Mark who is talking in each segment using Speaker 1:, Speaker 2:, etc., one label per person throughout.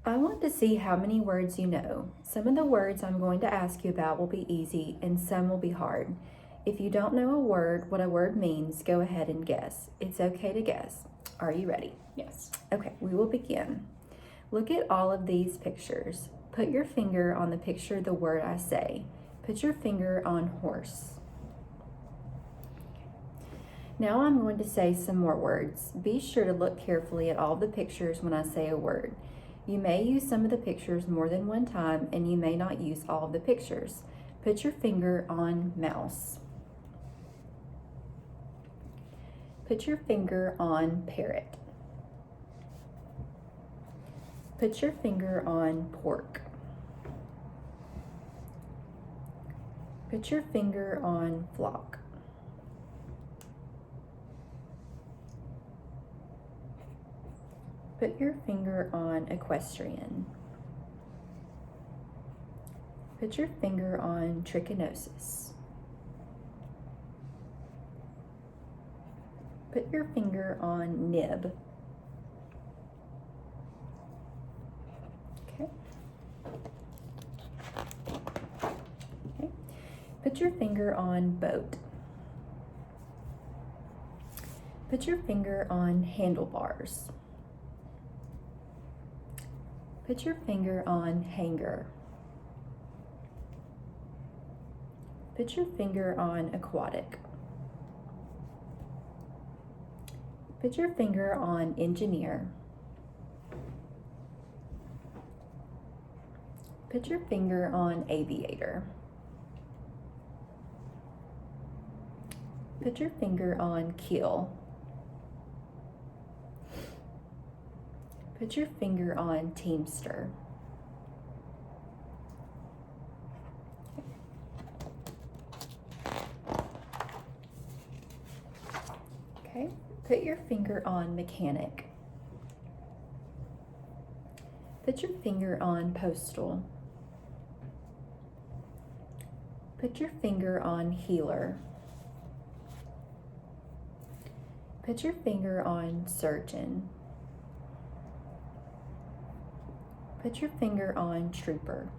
Speaker 1: I want to see how many words you know. Some of the words I'm going to ask you about will be easy and some will be hard. If you don't know what a word means, go ahead and guess. It's okay to guess. Are you ready?
Speaker 2: Yes.
Speaker 1: Okay, we will begin. Look at all of these pictures. Put your finger on the picture of the word I say. Put your finger on horse. Now I'm going to say some more words. Be sure to look carefully at all the pictures when I say a word. You may use some of the pictures more than one time and you may not use all of the pictures. Put your finger on mouse. Put your finger on parrot. Put your finger on pork. Put your finger on flock. Put your finger on equestrian. Put your finger on trichinosis. Put your finger on nib. Okay. Put your finger on boat. Put your finger on handlebars. Put your finger on hanger. Put your finger on aquatic. Put your finger on engineer. Put your finger on aviator. Put your finger on keel. Put your finger on teamster. Okay, put your finger on mechanic. Put your finger on postal. Put your finger on healer. Put your finger on surgeon. Put your finger on trooper.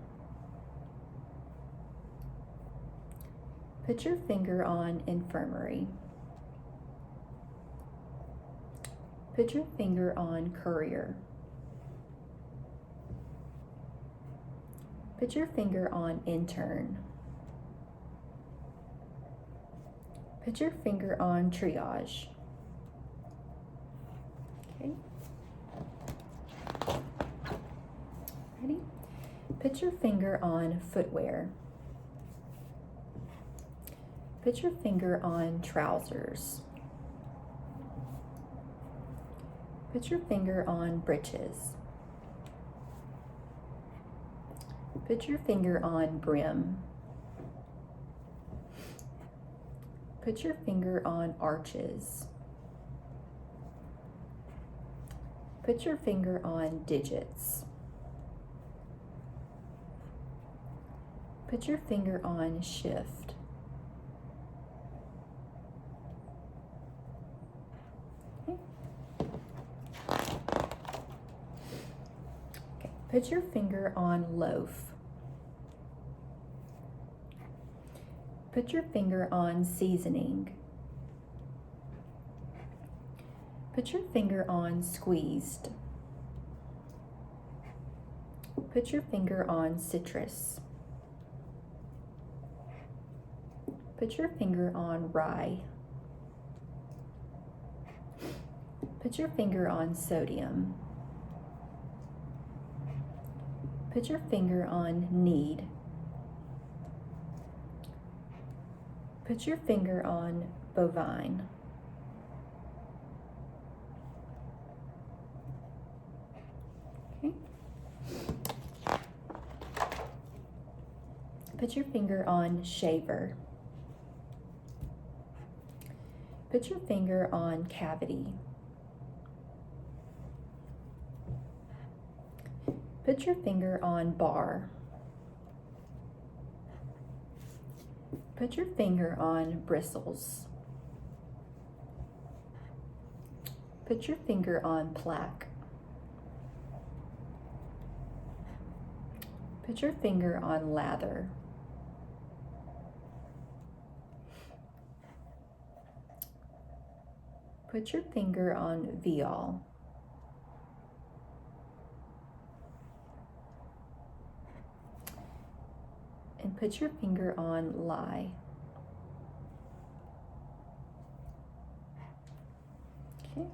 Speaker 1: Put your finger on infirmary. Put your finger on courier. Put your finger on intern. Put your finger on triage. Okay. Ready? Put your finger on footwear. Put your finger on trousers. Put your finger on breeches. Put your finger on brim. Put your finger on arches. Put your finger on digits. Put your finger on shift. Okay. Put your finger on loaf. Put your finger on seasoning. Put your finger on squeezed. Put your finger on citrus. Put your finger on rye. Put your finger on sodium. Put your finger on need. Put your finger on bovine. Okay. Put your finger on shaver. Put your finger on cavity. Put your finger on bar. Put your finger on bristles. Put your finger on plaque. Put your finger on lather. Put your finger on viol. And put your finger on lie. Okay.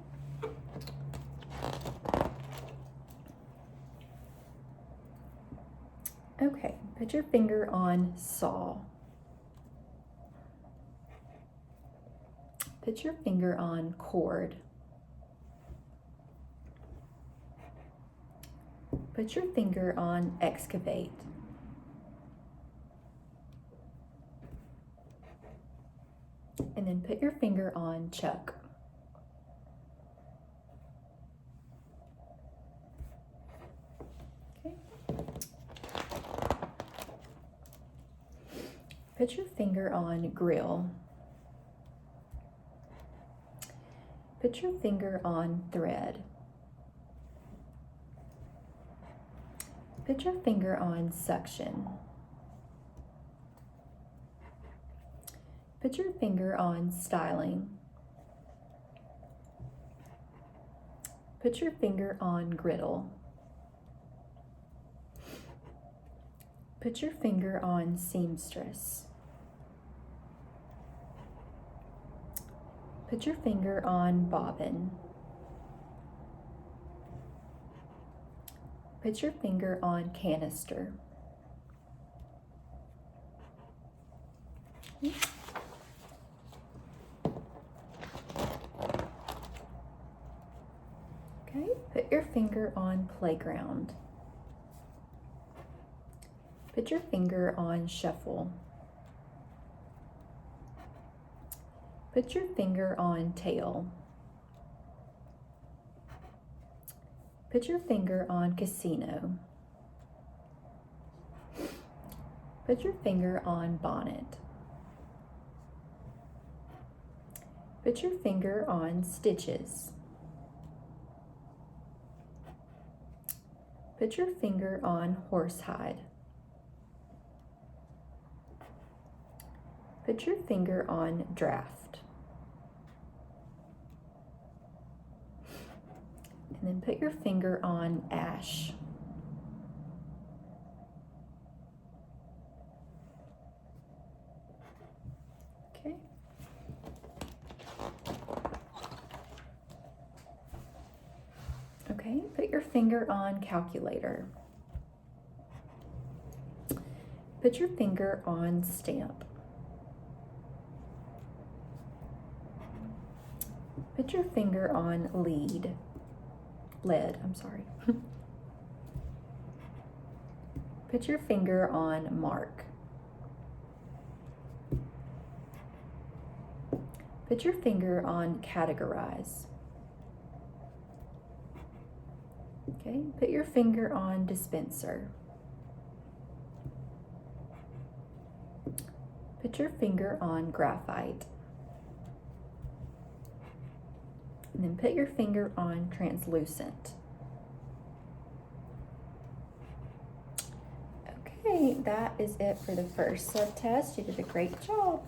Speaker 1: Okay, put your finger on saw. Put your finger on cord. Put your finger on excavate. And then put your finger on chuck. Okay. Put your finger on grill. Put your finger on thread. Put your finger on suction. Put your finger on styling. Put your finger on griddle. Put your finger on seamstress. Put your finger on bobbin. Put your finger on canister. Okay, put your finger on playground. Put your finger on shuffle. Put your finger on tail. Put your finger on casino. Put your finger on bonnet. Put your finger on stitches. Put your finger on horsehide. Put your finger on draft. And then put your finger on ash. Okay. Okay, put your finger on calculator. Put your finger on stamp. Put your finger on lead. Lead, I'm sorry. Put your finger on mark. Put your finger on categorize. Okay, put your finger on dispenser. Put your finger on graphite. And then put your finger on translucent. Okay, that is it for the first subtest. You did a great job.